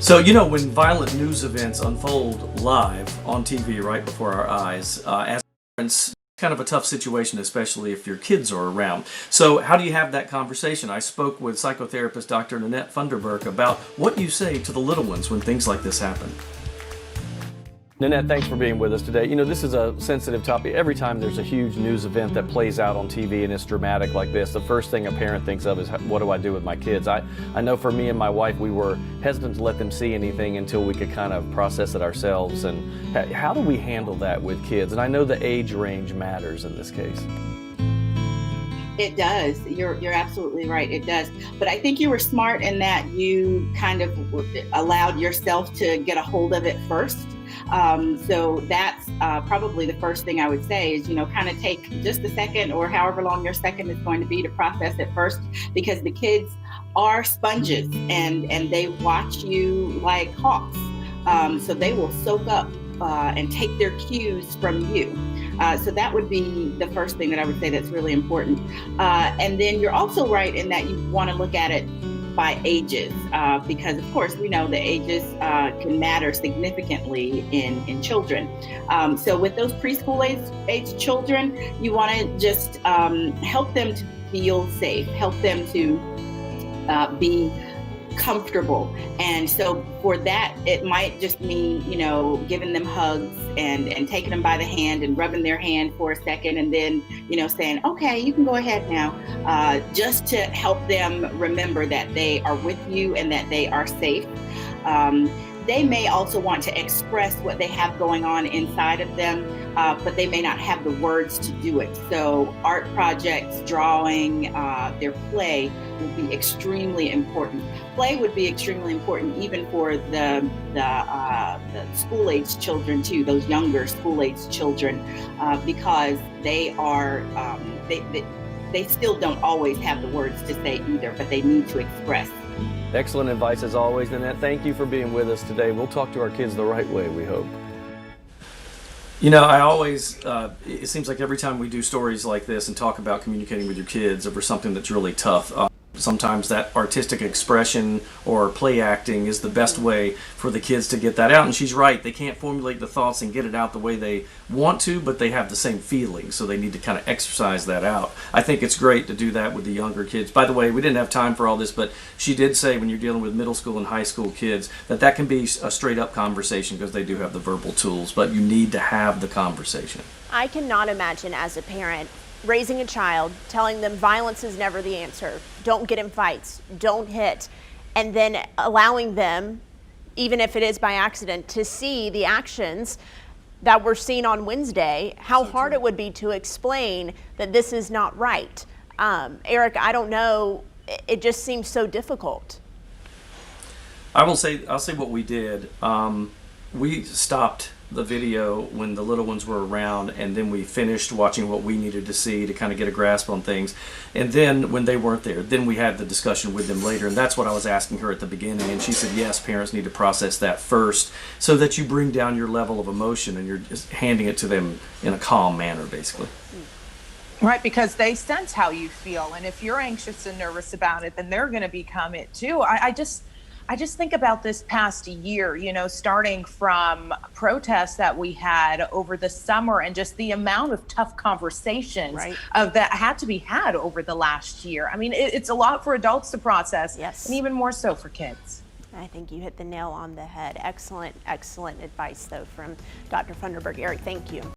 So, you know, when violent news events unfold live on TV right before our eyes, as parents, kind of a tough situation, especially if your kids are around. So how do you have that conversation? I spoke with psychotherapist Dr. Nanette Funderburk about what you say to the little ones when things like this happen. Nanette, thanks for being with us today. You know, this is a sensitive topic. Every time there's a huge news event that plays out on TV and it's dramatic like this, the first thing a parent thinks of is, what do I do with my kids? I know for me and my wife, we were hesitant to let them see anything until we could kind of process it ourselves. And how do we handle that with kids? And I know the age range matters in this case. It does. You're absolutely right. It does. But I think you were smart in that you kind of allowed yourself to get a hold of it first. So that's probably the first thing I would say is, kind of take just a second or however long your second is going to be to process it first, because the kids are sponges and they watch you like hawks. So they will soak up and take their cues from you. So that would be the first thing that I would say that's really important. And then you're also right in that you want to look at it by ages, because of course we know the ages can matter significantly in children. So with those preschool age children, you want to just help them to feel safe, help them to be comfortable. And so for that, it might just mean, giving them hugs and taking them by the hand and rubbing their hand for a second, and then, saying, okay, you can go ahead now, just to help them remember that they are with you and that they are safe. They may also want to express what they have going on inside of them, but they may not have the words to do it. So art projects, drawing, their play will be extremely important. Play would be extremely important even for the school-age children too, those younger school-age children, because they are, they still don't always have the words to say either, but they need to express. Excellent advice as always, Nanette. Thank you for being with us today. We'll talk to our kids the right way, we hope. You know, I always, it seems like every time we do stories like this and talk about communicating with your kids over something that's really tough, sometimes that artistic expression or play acting is the best way for the kids to get that out. And she's right, they can't formulate the thoughts and get it out the way they want to, but they have the same feelings, so they need to kind of exercise that out. I think it's great to do that with the younger kids. By the way, we didn't have time for all this, but she did say when you're dealing with middle school and high school kids that can be a straight up conversation, because they do have the verbal tools, but you need to have the conversation. I cannot imagine as a parent raising a child, telling them violence is never the answer, don't get in fights, don't hit, and then allowing them, even if it is by accident, to see the actions that were seen on Wednesday, how hard it would be to explain that this is not right. Eric, I don't know, it just seems so difficult. I'll say what we did. We stopped the video when the little ones were around, and then we finished watching what we needed to see to kind of get a grasp on things. And then when they weren't there, then we had the discussion with them later, and that's what I was asking her at the beginning, and she said yes, parents need to process that first so that you bring down your level of emotion and you're just handing it to them in a calm manner, basically. Right, because they sense how you feel, and if you're anxious and nervous about it, then they're going to become it too. I just think about this past year, starting from protests that we had over the summer and just the amount of tough conversations that had to be had over the last year. I mean, it's a lot for adults to process, yes, and even more so for kids. I think you hit the nail on the head. Excellent, excellent advice, though, from Dr. Funderburk. Eric, thank you.